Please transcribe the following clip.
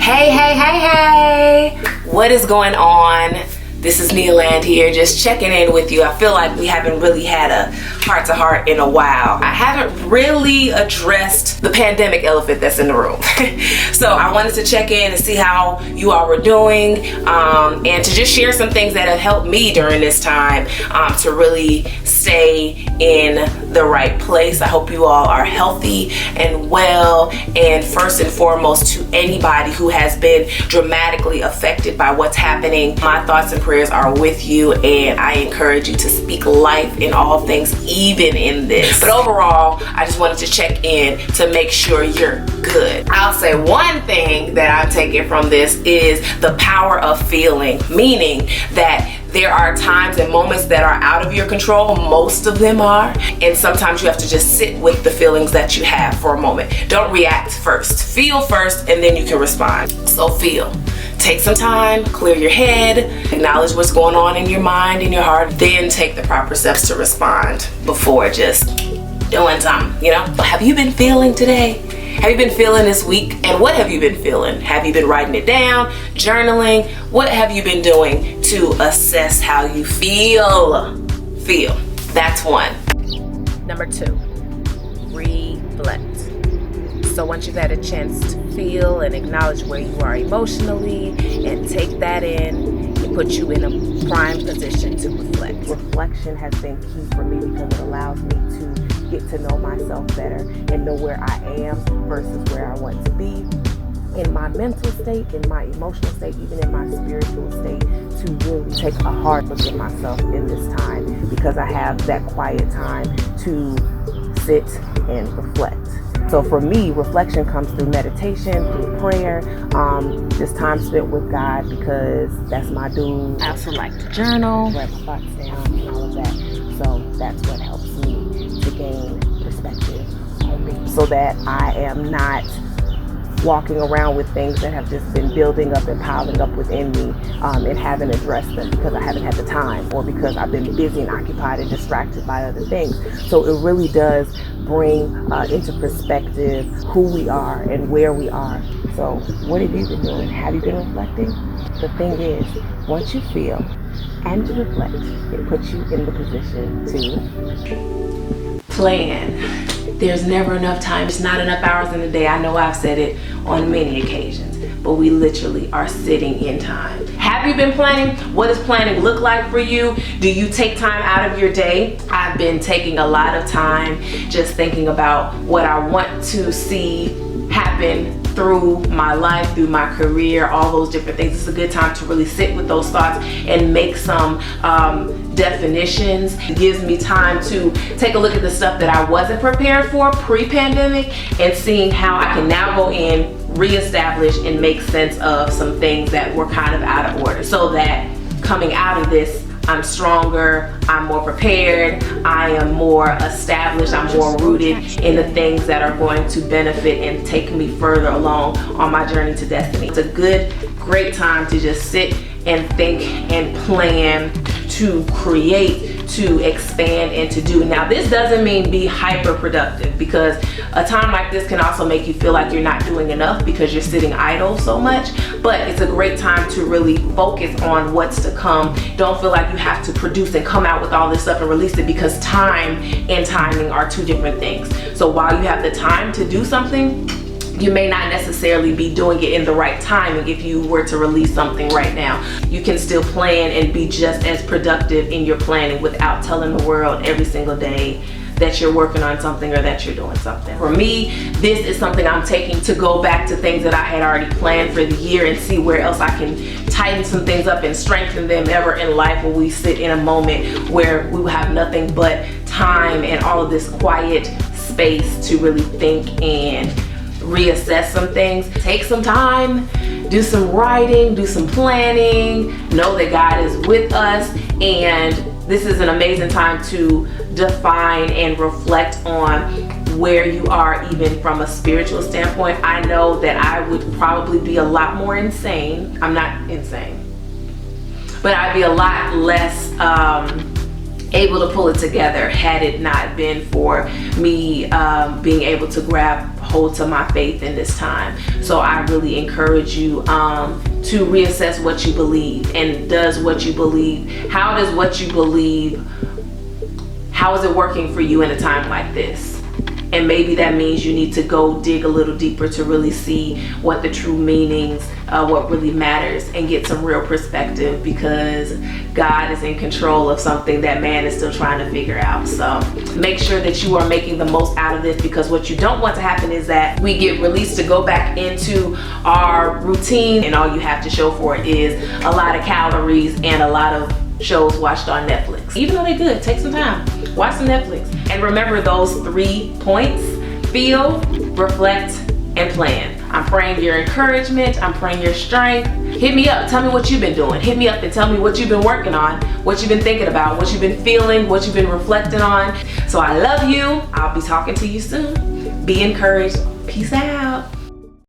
Hey, what is going on? This is Nialand here, just checking in with you. I feel like we haven't really had a heart-to-heart in a while. I haven't really addressed the pandemic elephant that's in the room. So I wanted to check in and see how you all were doing, and to just share some things that have helped me during this time to really stay in the right place. I hope you all are healthy and well, and first and foremost, to anybody who has been dramatically affected by what's happening, my thoughts and prayers are with you, and I encourage you to speak life in all things, even in this. But overall, I just wanted to check in to make sure you're good. I'll say one thing that I'm taking from this is the power of feeling, meaning that there are times and moments that are out of your control. Most of them are. And sometimes you have to just sit with the feelings that you have for a moment. Don't react first. Feel first, and then you can respond. So feel. Take some time, clear your head, acknowledge what's going on in your mind and your heart, then take the proper steps to respond before just doing something, you know? Have you been feeling today? Have you been feeling this week? And what have you been feeling? Have you been writing it down, journaling? What have you been doing to assess how you feel? That's one. Number 2, reflect. So once you've had a chance to feel and acknowledge where you are emotionally and take that in, it puts you in a prime position to reflect. Reflection has been key for me because it allows me to get to know myself better and know where I am versus where I want to be in my mental state, in my emotional state, even in my spiritual state, to really take a hard look at myself in this time, because I have that quiet time to sit and reflect. So for me, reflection comes through meditation, through prayer, just time spent with God, because that's my dude. I also like to journal, write my thoughts down, and all of that. So that's what helps me to gain perspective on me, so that I am not walking around with things that have just been building up and piling up within me, and haven't addressed them because I haven't had the time, or because I've been busy and occupied and distracted by other things. So it really does bring into perspective who we are and where we are. So what have you been doing? Have you been reflecting? The thing is, once you feel and you reflect, it puts you in the position to plan. There's never enough time. There's not enough hours in the day. I know I've said it on many occasions, but we literally are sitting in time. Have you been planning? What does planning look like for you? Do you take time out of your day? I've been taking a lot of time just thinking about what I want to see happen through my life, through my career, all those different things. It's a good time to really sit with those thoughts and make some definitions. It gives me time to take a look at the stuff that I wasn't prepared for pre-pandemic, and seeing how I can now go in, reestablish, and make sense of some things that were kind of out of order, so that coming out of this, I'm stronger, I'm more prepared, I am more established, I'm more rooted in the things that are going to benefit and take me further along on my journey to destiny. It's a great time to just sit and think and plan, to create, to expand, and to do. Now, this doesn't mean be hyper productive, because a time like this can also make you feel like you're not doing enough because you're sitting idle so much. But it's a great time to really focus on what's to come. Don't feel like you have to produce and come out with all this stuff and release it, because time and timing are two different things. So while you have the time to do something, you may not necessarily be doing it in the right timing. If you were to release something right now, you can still plan and be just as productive in your planning without telling the world every single day that you're working on something or that you're doing something. For me, this is something I'm taking to go back to things that I had already planned for the year and see where else I can tighten some things up and strengthen them. Ever in life when we sit in a moment where we will have nothing but time and all of this quiet space to really think and reassess some things. Take some time, do some writing, do some planning, know that God is with us, and this is an amazing time to define and reflect on where you are, even from a spiritual standpoint. I know that I would probably be a lot more insane. I'm not insane, but I'd be a lot less able to pull it together had it not been for me being able to grab hold to my faith in this time. So I really encourage you to reassess what you believe, and does what you believe, how does what you believe, how is it working for you in a time like this? And maybe that means you need to go dig a little deeper to really see what the true meanings, what really matters, and get some real perspective, because God is in control of something that man is still trying to figure out. So make sure that you are making the most out of this, because what you don't want to happen is that we get released to go back into our routine, and all you have to show for it is a lot of calories and a lot of shows watched on Netflix. Even though they're good, take some time, watch some Netflix. And remember those 3 points: feel, reflect, and plan. I'm praying your encouragement. I'm praying your strength. Hit me up. Tell me what you've been doing. Hit me up and tell me what you've been working on, what you've been thinking about, what you've been feeling, what you've been reflecting on. So I love you. I'll be talking to you soon. Be encouraged. Peace out.